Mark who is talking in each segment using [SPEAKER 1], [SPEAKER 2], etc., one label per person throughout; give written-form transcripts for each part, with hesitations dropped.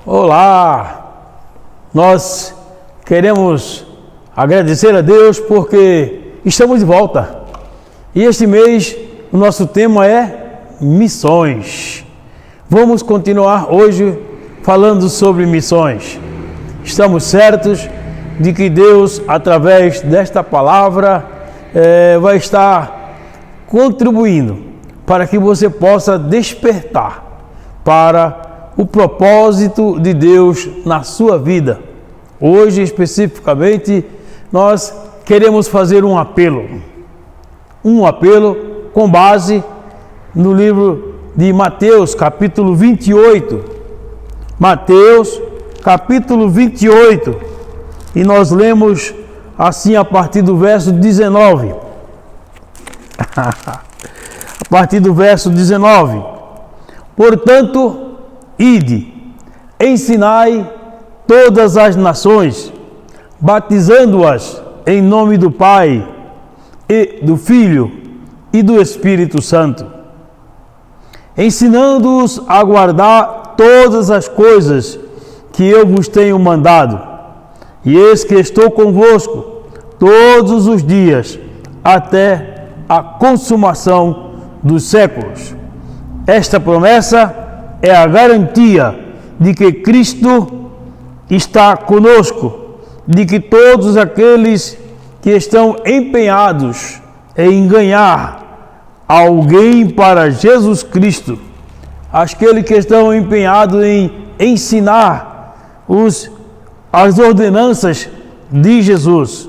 [SPEAKER 1] Olá! Nós queremos agradecer a Deus porque estamos de volta. E este mês o nosso tema é missões. Vamos continuar hoje falando sobre missões. Estamos certos de que Deus, através desta palavra, vai estar contribuindo para que você possa despertar para o propósito de Deus na sua vida. Hoje, especificamente, nós queremos fazer um apelo com base no livro de Mateus, capítulo 28. Mateus, capítulo 28, e nós lemos assim a partir do verso 19. A partir do verso 19. Portanto, ide, ensinai todas as nações, batizando-as em nome do Pai, e do Filho e do Espírito Santo, ensinando-os a guardar todas as coisas que eu vos tenho mandado. E eis que estou convosco todos os dias, até a consumação dos séculos. Esta promessa é a garantia de que Cristo está conosco, de que todos aqueles que estão empenhados em ganhar alguém para Jesus Cristo, aqueles que estão empenhados em ensinar as ordenanças de Jesus,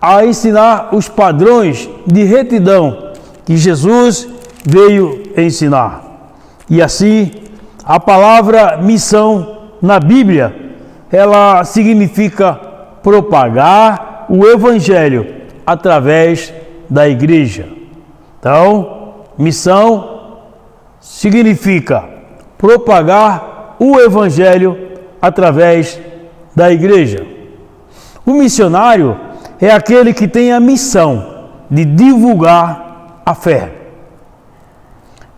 [SPEAKER 1] a ensinar os padrões de retidão que Jesus veio ensinar. E assim, a palavra missão na Bíblia, ela significa propagar o Evangelho através da igreja. Então, missão significa propagar o Evangelho através da igreja. O missionário é aquele que tem a missão de divulgar a fé.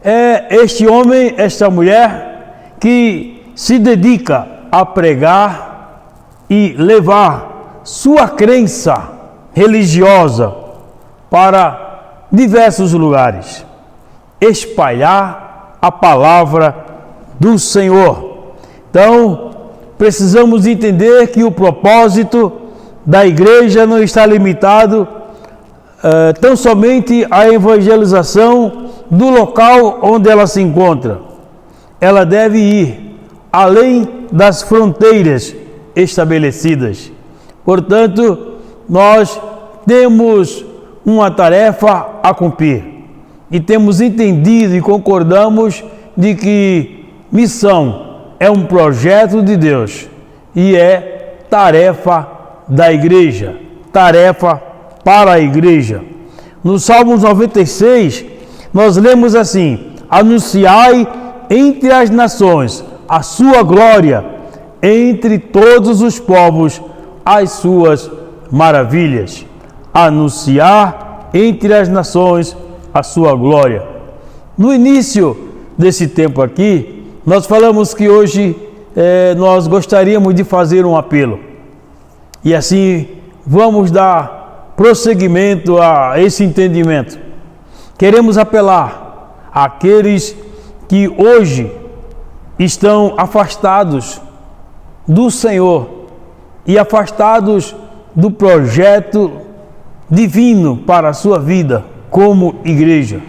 [SPEAKER 1] É este homem, esta mulher, que se dedica a pregar e levar sua crença religiosa para diversos lugares, espalhar a palavra do Senhor. Então, precisamos entender que o propósito da igreja não está limitado tão somente à evangelização do local onde ela se encontra. Ela deve ir além das fronteiras estabelecidas. Portanto, nós temos uma tarefa a cumprir e temos entendido e concordamos de que missão é um projeto de Deus e é tarefa da igreja, tarefa para a igreja. No Salmos 96, nós lemos assim: anunciai entre as nações a sua glória, entre todos os povos as suas maravilhas. Anunciar entre as nações a sua glória. No início desse tempo aqui, nós falamos que hoje nós gostaríamos de fazer um apelo. E assim vamos dar prosseguimento a esse entendimento. Queremos apelar àqueles que hoje estão afastados do Senhor e afastados do projeto divino para a sua vida como igreja.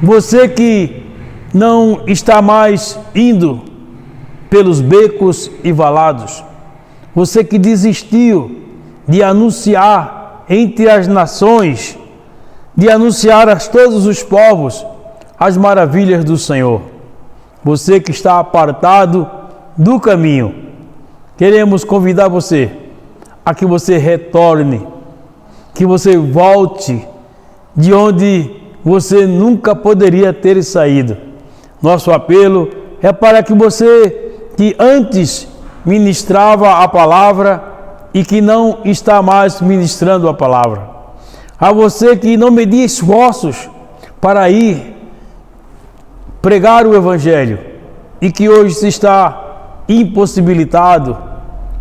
[SPEAKER 1] Você que não está mais indo pelos becos e valados, você que desistiu de anunciar entre as nações, de anunciar a todos os povos as maravilhas do Senhor. Você que está apartado do caminho, queremos convidar você a que você retorne, que você volte de onde você nunca poderia ter saído. Nosso apelo é para que você que antes ministrava a palavra e que não está mais ministrando a palavra, a você que não media esforços para ir pregar o Evangelho e que hoje se está impossibilitado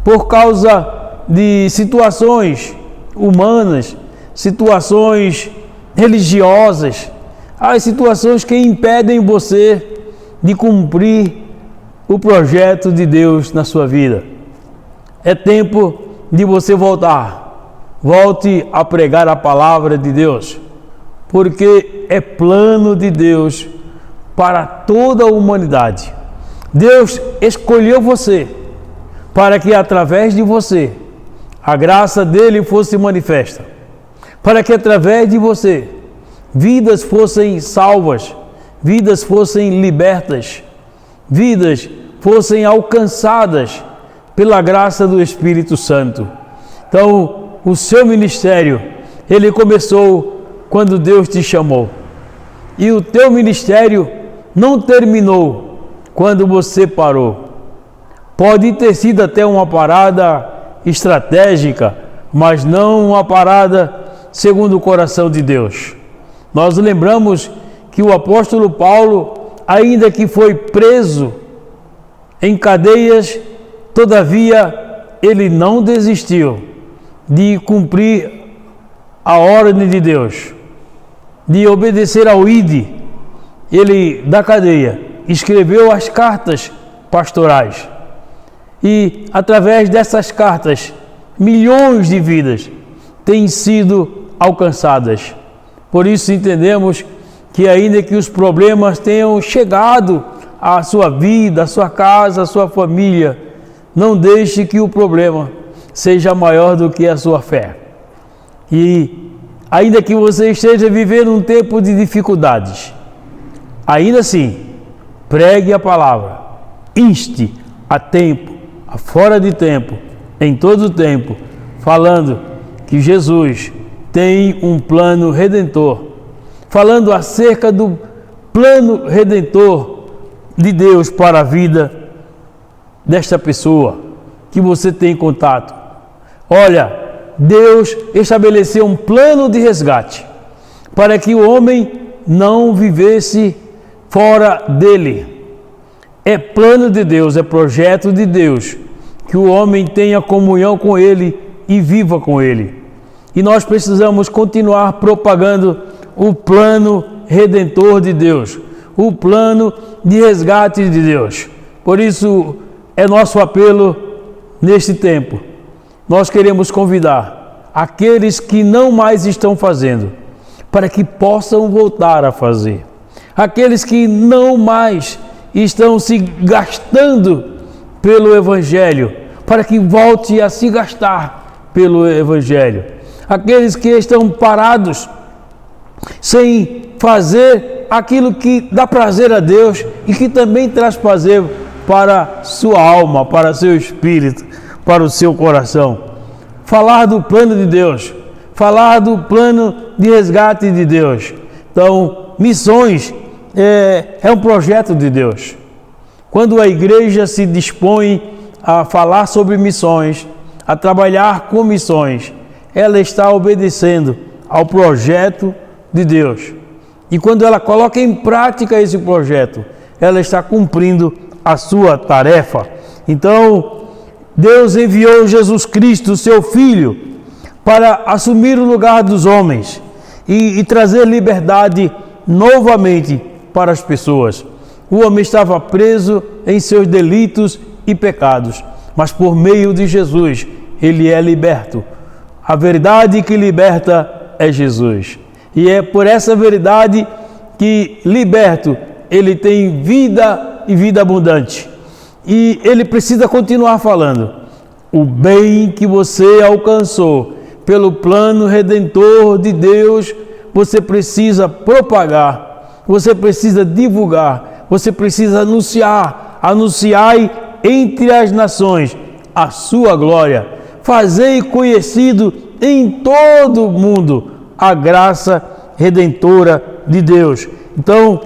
[SPEAKER 1] por causa de situações humanas, situações religiosas, as situações que impedem você de cumprir o projeto de Deus na sua vida. É tempo de você voltar. Volte a pregar a palavra de Deus, porque é plano de Deus para toda a humanidade. Deus escolheu você para que através de você a graça dele fosse manifesta, para que através de você vidas fossem salvas, vidas fossem libertas, vidas fossem alcançadas pela graça do Espírito Santo. Então, o seu ministério, ele começou quando Deus te chamou. E o teu ministério não terminou quando você parou. Pode ter sido até uma parada estratégica, mas não uma parada segundo o coração de Deus. Nós lembramos que o apóstolo Paulo, ainda que foi preso em cadeias, todavia ele não desistiu de cumprir a ordem de Deus, de obedecer ao ID. Ele, da cadeia, escreveu as cartas pastorais. E, através dessas cartas, milhões de vidas têm sido alcançadas. Por isso entendemos que, ainda que os problemas tenham chegado à sua vida, à sua casa, à sua família, não deixe que o problema seja maior do que a sua fé. E, ainda que você esteja vivendo um tempo de dificuldades, ainda assim, pregue a palavra, inste a tempo, a fora de tempo, em todo o tempo, falando que Jesus tem um plano redentor, falando acerca do plano redentor de Deus para a vida desta pessoa que você tem contato. Olha, Deus estabeleceu um plano de resgate para que o homem não vivesse fora dele. É plano de Deus, é projeto de Deus que o homem tenha comunhão com Ele e viva com Ele. E nós precisamos continuar propagando o plano redentor de Deus, o plano de resgate de Deus. Por isso, é nosso apelo neste tempo. Nós queremos convidar aqueles que não mais estão fazendo, para que possam voltar a fazer. Aqueles que não mais estão se gastando pelo Evangelho, para que volte a se gastar pelo Evangelho. Aqueles que estão parados, sem fazer aquilo que dá prazer a Deus e que também traz prazer para sua alma, para seu espírito, para o seu coração. Falar do plano de Deus, falar do plano de resgate de Deus. Então, missões é um projeto de Deus. Quando a igreja se dispõe a falar sobre missões, a trabalhar com missões, ela está obedecendo ao projeto de Deus. E quando ela coloca em prática esse projeto, ela está cumprindo a sua tarefa. Então, Deus enviou Jesus Cristo, seu Filho, para assumir o lugar dos homens e trazer liberdade novamente para as pessoas. O homem estava preso em seus delitos e pecados, mas por meio de Jesus ele é liberto. A verdade que liberta é Jesus. E é por essa verdade que, liberto, ele tem vida e vida abundante. E ele precisa continuar falando. O bem que você alcançou pelo plano redentor de Deus, você precisa propagar, você precisa divulgar, você precisa anunciar. Anunciai entre as nações a sua glória. Fazei conhecido em todo o mundo a graça redentora de Deus. Então,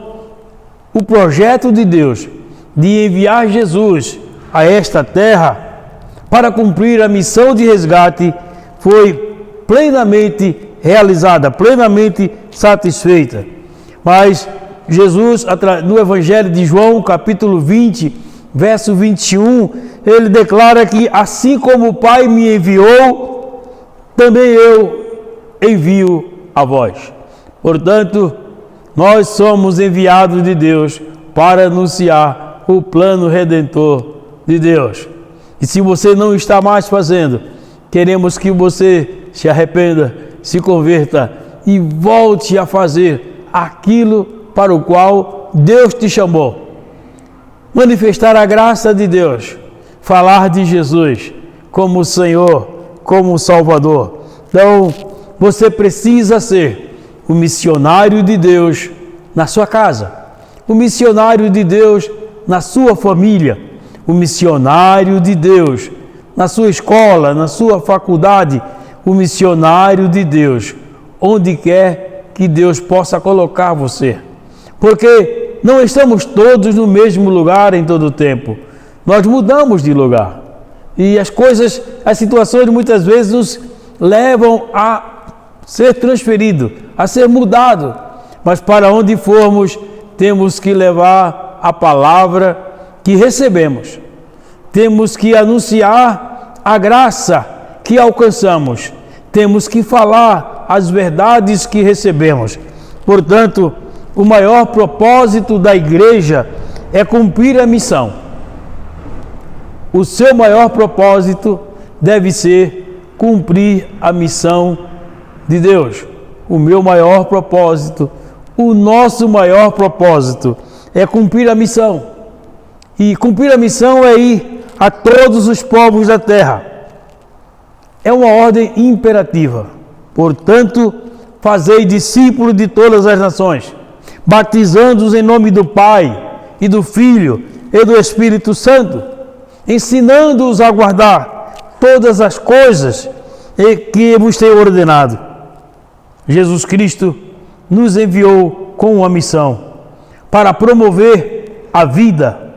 [SPEAKER 1] o projeto de Deus de enviar Jesus a esta terra para cumprir a missão de resgate foi plenamente realizada, plenamente satisfeita. Mas Jesus, no Evangelho de João, capítulo 20, verso 21, ele declara que assim como o Pai me enviou, também eu envio a vós. Portanto, nós somos enviados de Deus para anunciar o plano redentor de Deus. E se você não está mais fazendo, queremos que você se arrependa, se converta e volte a fazer aquilo para o qual Deus te chamou. Manifestar a graça de Deus, falar de Jesus como o Senhor, como o Salvador. Então, você precisa ser o missionário de Deus na sua casa, o missionário de Deus na sua família, o missionário de Deus na sua escola, na sua faculdade, o missionário de Deus onde quer que Deus possa colocar você. Porque não estamos todos no mesmo lugar em todo o tempo. Nós mudamos de lugar. E as situações muitas vezes nos levam a ser transferido, a ser mudado. Mas para onde formos, temos que levar a palavra que recebemos. Temos que anunciar a graça que alcançamos. Temos que falar as verdades que recebemos. Portanto, o maior propósito da igreja é cumprir a missão. O seu maior propósito deve ser cumprir a missão de Deus. O meu maior propósito, o nosso maior propósito é cumprir a missão. E cumprir a missão é ir a todos os povos da terra. É uma ordem imperativa. Portanto, fazei discípulos de todas as nações, batizando-os em nome do Pai e do Filho e do Espírito Santo, ensinando-os a guardar todas as coisas que vos tenho ordenado. Jesus Cristo nos enviou com uma missão para promover a vida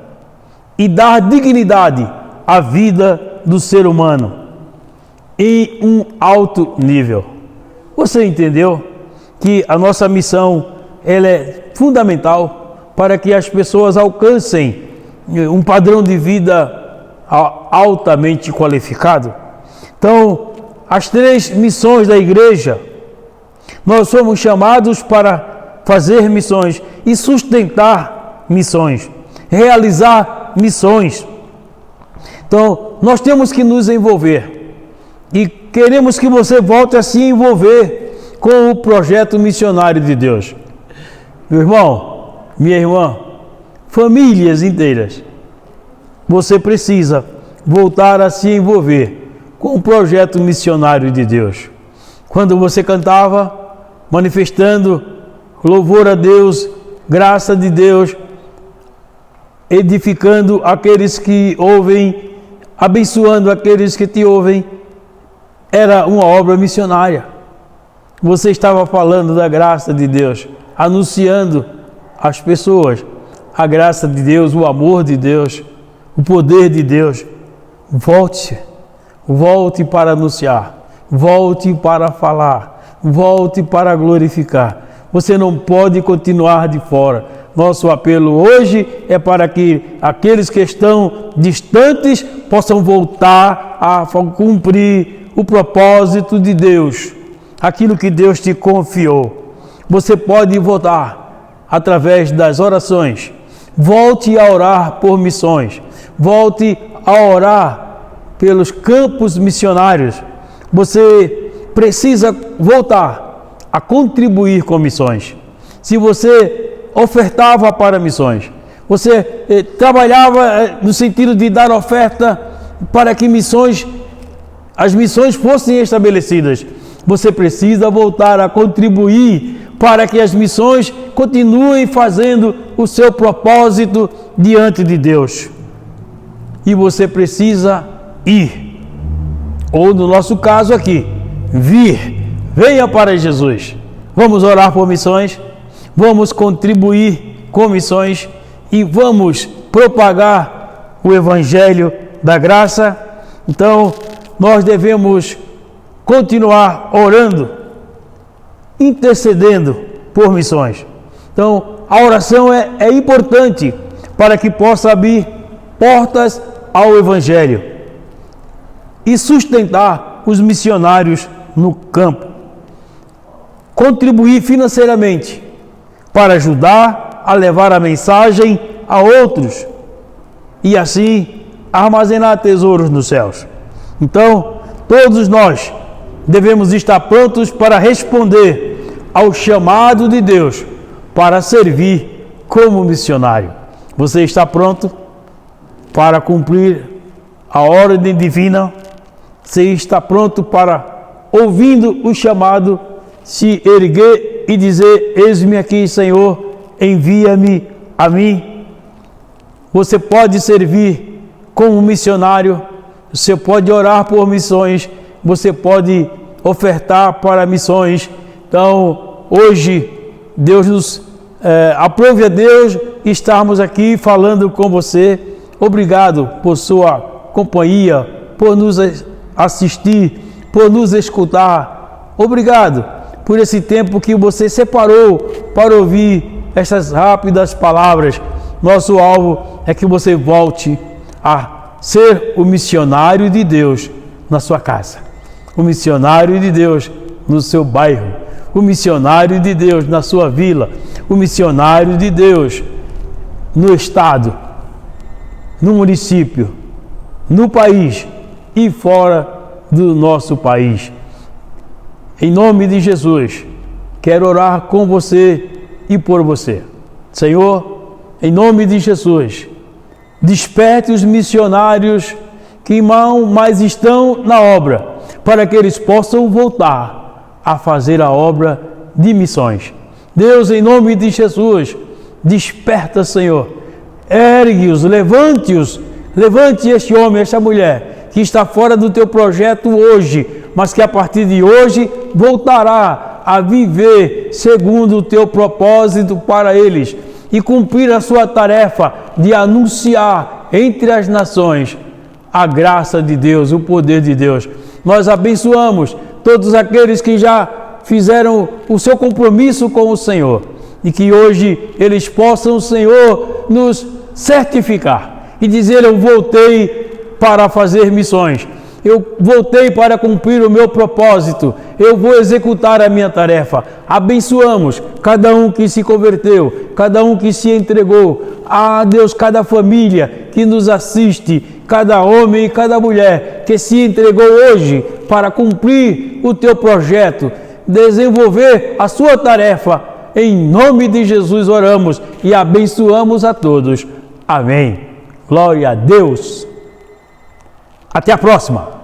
[SPEAKER 1] e dar dignidade à vida do ser humano em um alto nível. Você entendeu que a nossa missão ela é fundamental para que as pessoas alcancem um padrão de vida altamente qualificado? Então, as 3 missões da igreja, nós somos chamados para fazer missões e sustentar missões, realizar missões. Então, nós temos que nos envolver e queremos que você volte a se envolver com o projeto missionário de Deus. Meu irmão, minha irmã, famílias inteiras, você precisa voltar a se envolver com o projeto missionário de Deus. Quando você cantava, manifestando louvor a Deus, graça de Deus, edificando aqueles que ouvem, abençoando aqueles que te ouvem, era uma obra missionária. Você estava falando da graça de Deus, anunciando às pessoas a graça de Deus, o amor de Deus, o poder de Deus. Volte para anunciar, volte para falar, volte para glorificar. Você não pode continuar de fora. Nosso apelo hoje é para que aqueles que estão distantes possam voltar a cumprir o propósito de Deus, aquilo que Deus te confiou. Você pode voltar através das orações. Volte a orar por missões. Volte a orar pelos campos missionários. Você precisa voltar a contribuir com missões. Se você ofertava para missões, você trabalhava no sentido de dar oferta para que as missões fossem estabelecidas, você precisa voltar a contribuir para que as missões continuem fazendo o seu propósito diante de Deus. E você precisa ir, ou no nosso caso aqui, venha para Jesus. Vamos orar por missões, vamos contribuir com missões e vamos propagar o Evangelho da graça. Então, nós devemos continuar orando, intercedendo por missões. Então, a oração é importante para que possa abrir portas ao Evangelho e sustentar os missionários no campo. Contribuir financeiramente para ajudar a levar a mensagem a outros e assim armazenar tesouros nos céus. Então, todos nós devemos estar prontos para responder ao chamado de Deus para servir como missionário. Você está pronto para cumprir a ordem divina? Você está pronto para, ouvindo o chamado, se erguer e dizer: eis-me aqui, Senhor, envia-me a mim? Você pode servir como missionário, você pode orar por missões, você pode ofertar para missões. Então, hoje, Deus nos aprove a Deus estarmos aqui falando com você. Obrigado por sua companhia, por nos assistir, por nos escutar. Obrigado por esse tempo que você separou para ouvir essas rápidas palavras. Nosso alvo é que você volte a ser o missionário de Deus na sua casa, o missionário de Deus no seu bairro, o missionário de Deus na sua vila, o missionário de Deus no estado, no município, no país e fora do nosso país. Em nome de Jesus, quero orar com você e por você. Senhor, em nome de Jesus, desperte os missionários que mais estão na obra, para que eles possam voltar a fazer a obra de missões. Deus, em nome de Jesus, desperta, Senhor, ergue-os, levante-os, levante este homem, esta mulher, que está fora do teu projeto hoje, mas que a partir de hoje voltará a viver segundo o teu propósito para eles e cumprir a sua tarefa de anunciar entre as nações a graça de Deus, o poder de Deus. Nós abençoamos todos aqueles que já fizeram o seu compromisso com o Senhor e que hoje eles possam, Senhor, nos certificar e dizer: eu voltei para fazer missões, eu voltei para cumprir o meu propósito, eu vou executar a minha tarefa. Abençoamos cada um que se converteu, cada um que se entregou. Deus, cada família que nos assiste, cada homem e cada mulher que se entregou hoje para cumprir o teu projeto, desenvolver a sua tarefa. Em nome de Jesus oramos e abençoamos a todos. Amém. Glória a Deus. Até a próxima.